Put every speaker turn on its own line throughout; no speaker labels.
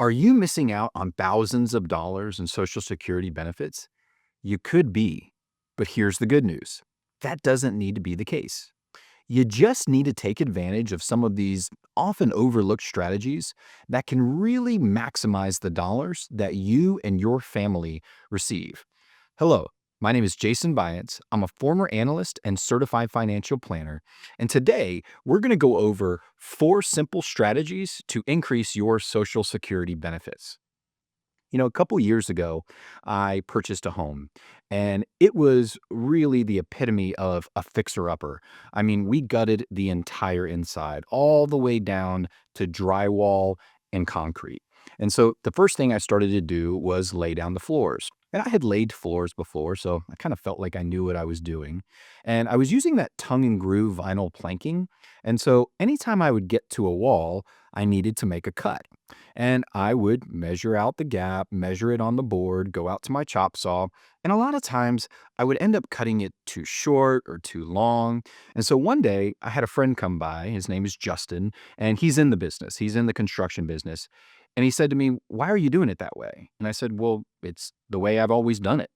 Are you missing out on thousands of dollars in Social Security benefits? You could be, but here's the good news. That doesn't need to be the case. You just need to take advantage of some of these often overlooked strategies that can really maximize the dollars that you and your family receive. Hello, my name is Jason Byants. I'm a former analyst and certified financial planner. And today we're going to go over 4 simple strategies to increase your Social Security benefits. A couple years ago, I purchased a home, and it was really the epitome of a fixer-upper. I mean, we gutted the entire inside, all the way down to drywall and concrete. And so the first thing I started to do was lay down the floors. And I had laid floors before, so I kind of felt like I knew what I was doing. And I was using that tongue and groove vinyl planking. And so anytime I would get to a wall, I needed to make a cut. And I would measure out the gap, measure it on the board, go out to my chop saw. And a lot of times I would end up cutting it too short or too long. And so one day I had a friend come by. His name is Justin, and he's in the business, he's in the construction business. And he said to me, "Why are you doing it that way?" And I said, "Well, it's the way I've always done it."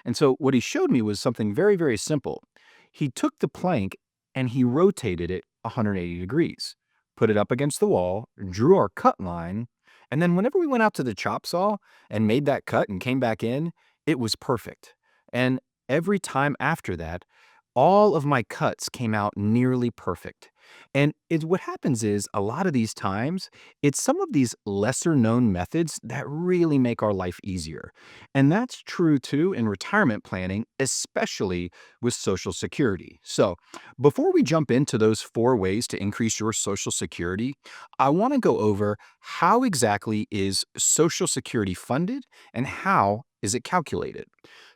And so what he showed me was something very, very simple. He took the plank and he rotated it 180 degrees, put it up against the wall, drew our cut line, and then whenever we went out to the chop saw and made that cut and came back in, it was perfect. And every time after that, all of my cuts came out nearly perfect. And what happens is a lot of these times, it's some of these lesser known methods that really make our life easier. And that's true too in retirement planning, especially with Social Security. So before we jump into those 4 ways to increase your Social Security, I want to go over how exactly is Social Security funded and how is it calculated.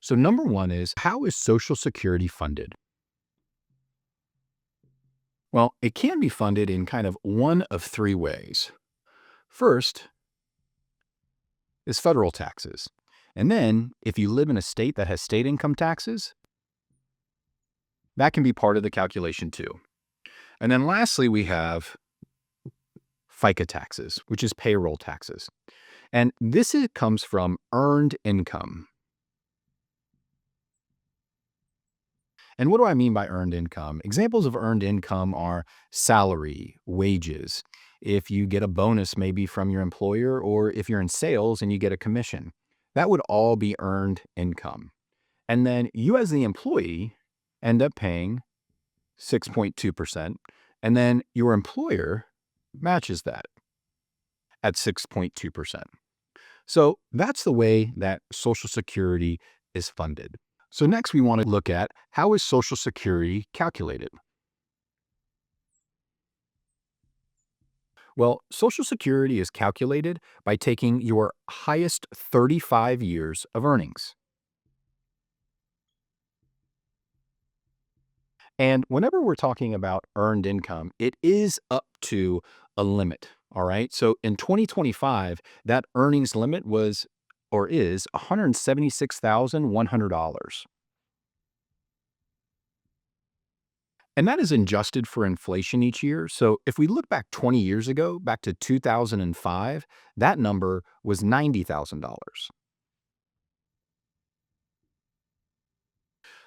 So number one is, how is Social Security funded? Well, it can be funded in kind of one of 3 ways. First is federal taxes. And then, if you live in a state that has state income taxes, that can be part of the calculation too. And then lastly, we have FICA taxes, which is payroll taxes. And comes from earned income. And what do I mean by earned income? Examples of earned income are salary, wages, if you get a bonus maybe from your employer, or if you're in sales and you get a commission. That would all be earned income. And then you as the employee end up paying 6.2%, and then your employer matches that at 6.2%. So that's the way that Social Security is funded. So next we want to look at, how is Social Security calculated? Well, Social Security is calculated by taking your highest 35 years of earnings. And whenever we're talking about earned income, it is up to a limit. All right. So in 2025, that earnings limit was or is $176,100. And that is adjusted for inflation each year. So if we look back 20 years ago, back to 2005, that number was $90,000.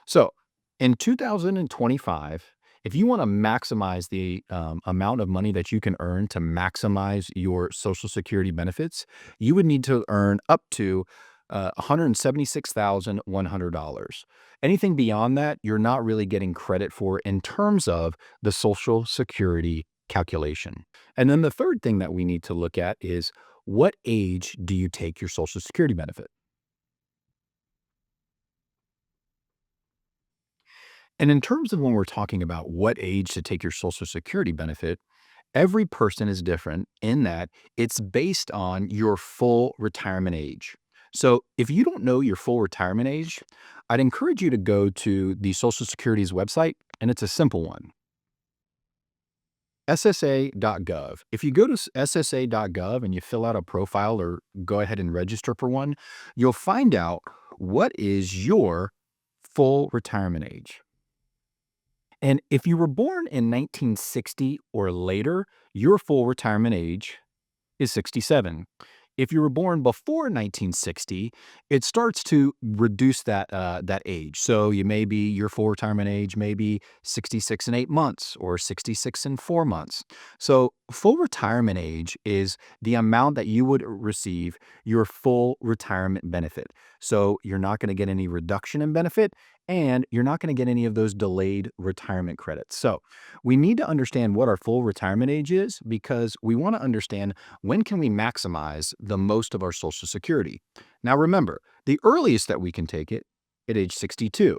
So in 2025, if you want to maximize the amount of money that you can earn to maximize your Social Security benefits, you would need to earn up to $176,100. Anything beyond that, you're not really getting credit for in terms of the Social Security calculation. And then the third thing that we need to look at is, what age do you take your Social Security benefit? And in terms of when we're talking about what age to take your Social Security benefit, every person is different in that it's based on your full retirement age. So if you don't know your full retirement age, I'd encourage you to go to the Social Security's website, and it's a simple one, ssa.gov. If you go to ssa.gov and you fill out a profile or go ahead and register for one, you'll find out what is your full retirement age. And if you were born in 1960 or later, your full retirement age is 67. If you were born before 1960, it starts to reduce that age. So your full retirement age may be 66 and 8 months or 66 and 4 months. So full retirement age is the amount that you would receive your full retirement benefit. So you're not going to get any reduction in benefit and you're not going to get any of those delayed retirement credits. So we need to understand what our full retirement age is because we want to understand when can we maximize the most of our Social Security. Now remember, the earliest that we can take it at age 62.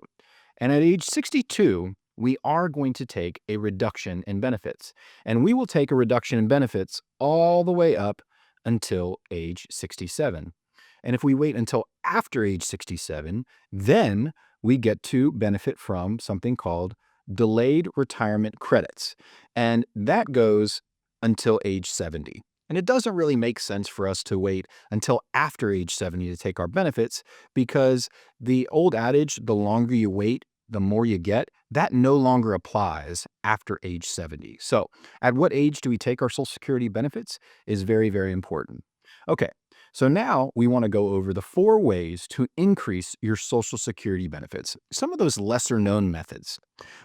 And at age 62, we are going to take a reduction in benefits. And we will take a reduction in benefits all the way up until age 67. And if we wait until after age 67, then we get to benefit from something called delayed retirement credits. And that goes until age 70. And it doesn't really make sense for us to wait until after age 70 to take our benefits because the old adage, the longer you wait, the more you get, that no longer applies after age 70. So, at what age do we take our Social Security benefits is very, very important. Okay, so now we want to go over the 4 ways to increase your Social Security benefits, some of those lesser known methods.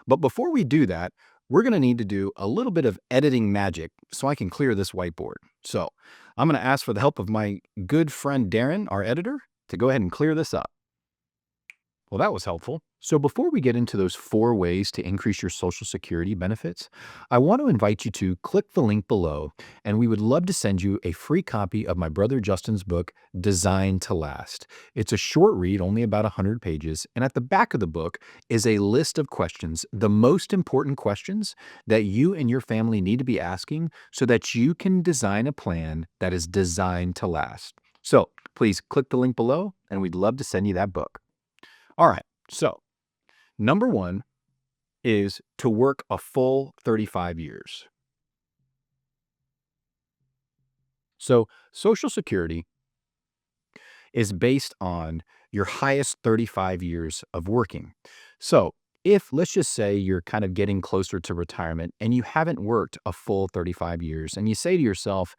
But before we do that, we're going to need to do a little bit of editing magic so I can clear this whiteboard. So I'm going to ask for the help of my good friend Darren, our editor, to go ahead and clear this up. Well, that was helpful. So before we get into those 4 ways to increase your Social Security benefits, I want to invite you to click the link below, and we would love to send you a free copy of my brother Justin's book, Designed to Last. It's a short read, only about 100 pages, and at the back of the book is a list of questions, the most important questions that you and your family need to be asking so that you can design a plan that is designed to last. So please click the link below, and we'd love to send you that book. All right, so number one is to work a full 35 years. So Social Security is based on your highest 35 years of working. So if let's just say you're kind of getting closer to retirement and you haven't worked a full 35 years and you say to yourself,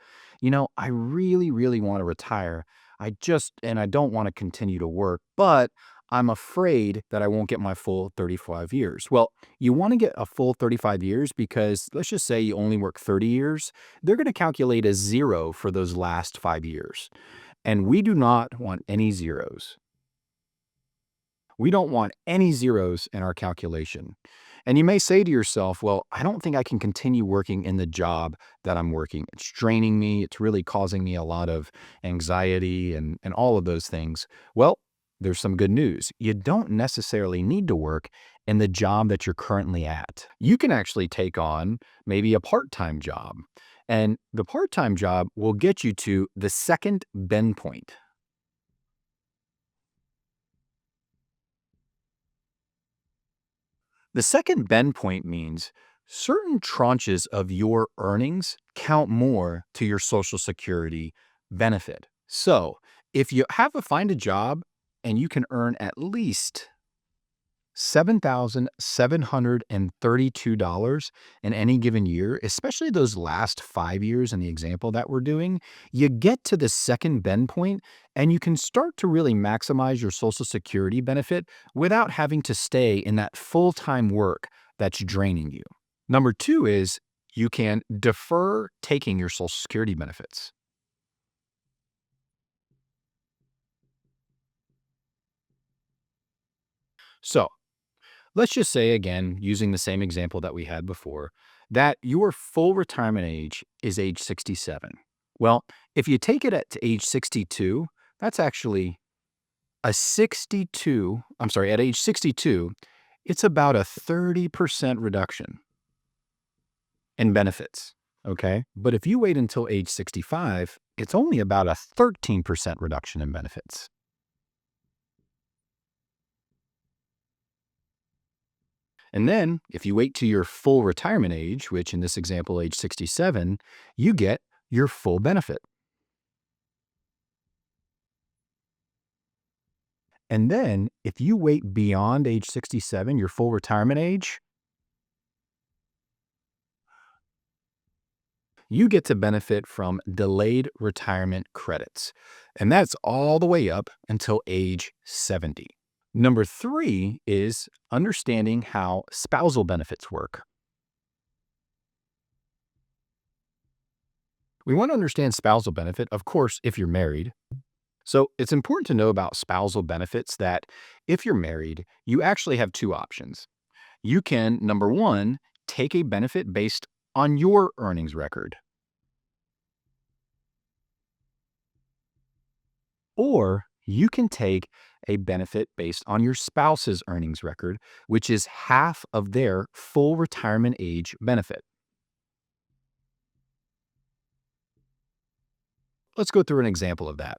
I really, really want to retire. And I don't want to continue to work, but I'm afraid that I won't get my full 35 years. Well, you want to get a full 35 years because let's just say you only work 30 years. They're going to calculate a zero for those last 5 years. And we do not want any zeros. We don't want any zeros in our calculation. And you may say to yourself, well, I don't think I can continue working in the job that I'm working. It's draining me. It's really causing me a lot of anxiety and all of those things. Well, there's some good news. You don't necessarily need to work in the job that you're currently at. You can actually take on maybe a part-time job. And the part-time job will get you to the second bend point. The second bend point means certain tranches of your earnings count more to your Social Security benefit. So if you find a job and you can earn at least $7,732 in any given year, especially those last 5 years in the example that we're doing, you get to the second bend point and you can start to really maximize your Social Security benefit without having to stay in that full-time work that's draining you. Number 2 is you can defer taking your Social Security benefits. So let's just say again, using the same example that we had before, that your full retirement age is age 67. Well, if you take it at age 62, that's actually at age 62, it's about a 30% reduction in benefits. Okay. But if you wait until age 65, it's only about a 13% reduction in benefits. And then, if you wait to your full retirement age, which in this example, age 67, you get your full benefit. And then, if you wait beyond age 67, your full retirement age, you get to benefit from delayed retirement credits, and that's all the way up until age 70. Number three is understanding how spousal benefits work. We want to understand spousal benefit, of course, if you're married. So it's important to know about spousal benefits that if you're married, you actually have two options. You can, number one, take a benefit based on your earnings record, or you can take a benefit based on your spouse's earnings record, which is half of their full retirement age benefit. Let's go through an example of that.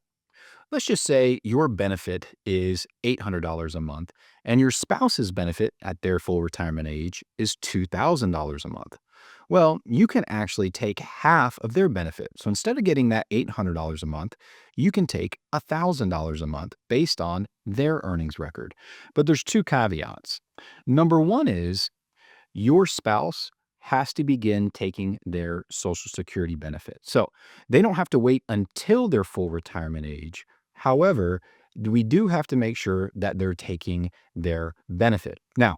Let's just say your benefit is $800 a month and your spouse's benefit at their full retirement age is $2,000 a month. Well, you can actually take half of their benefit. So instead of getting that $800 a month, you can take $1,000 a month based on their earnings record. But there's two caveats. Number one is your spouse has to begin taking their Social Security benefit. So they don't have to wait until their full retirement age. However, we do have to make sure that they're taking their benefit. Now,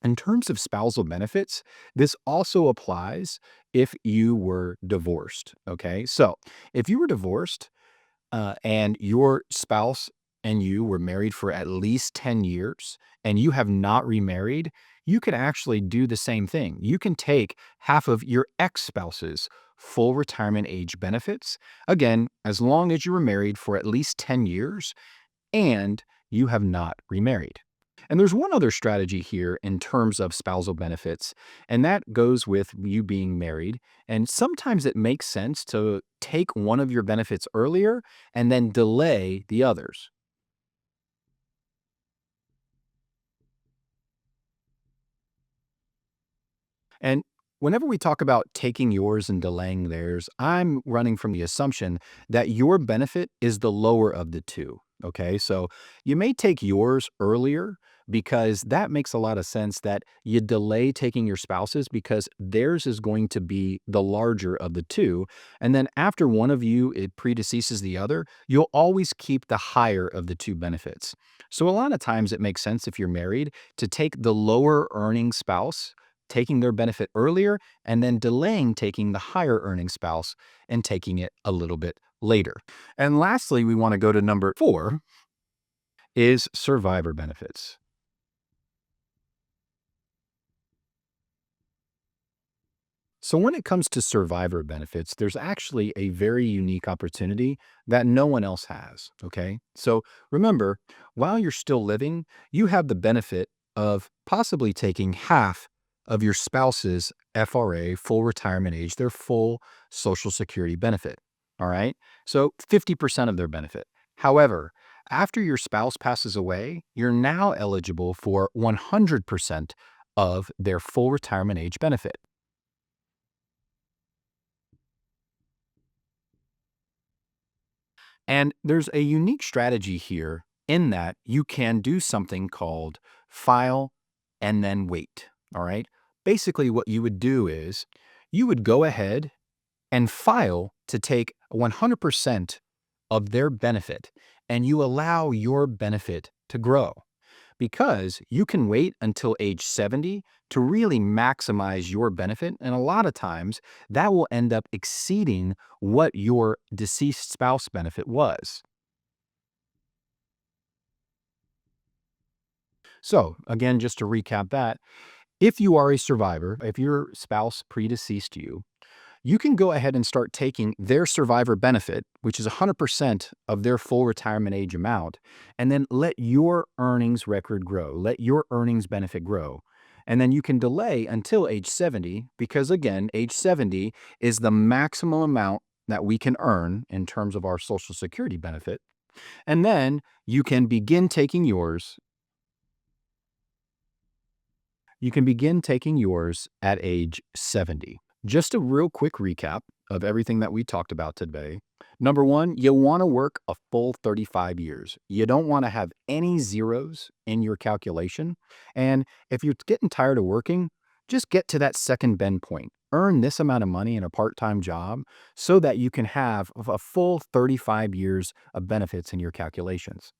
in terms of spousal benefits, this also applies if you were divorced. Okay. So if you were divorced, and your spouse and you were married for at least 10 years and you have not remarried, you can actually do the same thing. You can take half of your ex spouse's full retirement age benefits, again, as long as you were married for at least 10 years and you have not remarried. And there's one other strategy here in terms of spousal benefits, and that goes with you being married. And sometimes it makes sense to take one of your benefits earlier and then delay the others. And whenever we talk about taking yours and delaying theirs, I'm running from the assumption that your benefit is the lower of the two. Okay. So you may take yours earlier because that makes a lot of sense that you delay taking your spouse's because theirs is going to be the larger of the two. And then after one of you it predeceases the other, you'll always keep the higher of the two benefits. So a lot of times it makes sense if you're married to take the lower earning spouse, taking their benefit earlier, and then delaying taking the higher earning spouse and taking it a little bit later. And lastly, we want to go to number four is survivor benefits. So when it comes to survivor benefits, there's actually a very unique opportunity that no one else has. Okay. So remember, while you're still living, you have the benefit of possibly taking half of your spouse's FRA, full retirement age, their full Social Security benefit. All right. So 50% of their benefit. However, after your spouse passes away, you're now eligible for 100% of their full retirement age benefit. And there's a unique strategy here in that you can do something called file and then wait. All right. Basically, what you would do is you would go ahead and file to take 100% of their benefit and you allow your benefit to grow because you can wait until age 70 to really maximize your benefit. And a lot of times that will end up exceeding what your deceased spouse benefit was. So, again, just to recap that, if you are a survivor, if your spouse predeceased you, you can go ahead and start taking their survivor benefit, which is 100% of their full retirement age amount, and then let your earnings record grow, let your earnings benefit grow. And then you can delay until age 70, because again, age 70 is the maximum amount that we can earn in terms of our Social Security benefit. And then you can begin taking yours. You can begin taking yours at age 70. Just a real quick recap of everything that we talked about today. Number one, you want to work a full 35 years. You don't want to have any zeros in your calculation. And if you're getting tired of working, just get to that second bend point. earn this amount of money in a part-time job so that you can have a full 35 years of benefits in your calculations.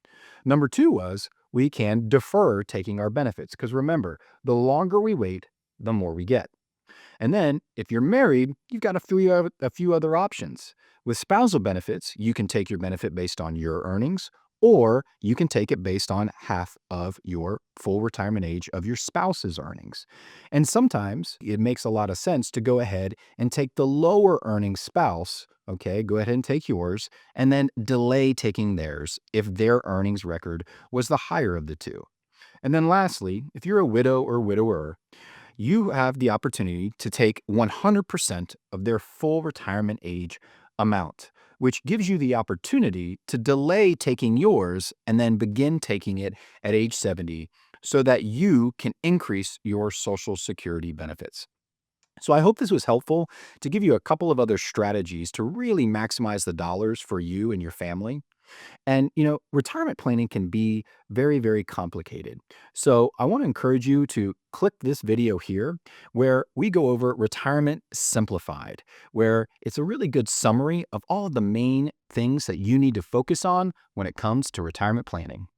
Number two was we can defer taking our benefits because remember, the longer we wait, the more we get. And then, if you're married, you've got a few other options. With spousal benefits, you can take your benefit based on your earnings, or you can take it based on half of your full retirement age of your spouse's earnings. And sometimes it makes a lot of sense to go ahead and take the lower earning spouse. Okay, go ahead and take yours, and then delay taking theirs if their earnings record was the higher of the two. And then lastly, if you're a widow or widower, you have the opportunity to take 100% of their full retirement age amount, which gives you the opportunity to delay taking yours and then begin taking it at age 70 so that you can increase your Social Security benefits. So I hope this was helpful to give you a couple of other strategies to really maximize the dollars for you and your family. And, retirement planning can be very, very complicated. So I want to encourage you to click this video here where we go over Retirement Simplified, where it's a really good summary of all of the main things that you need to focus on when it comes to retirement planning.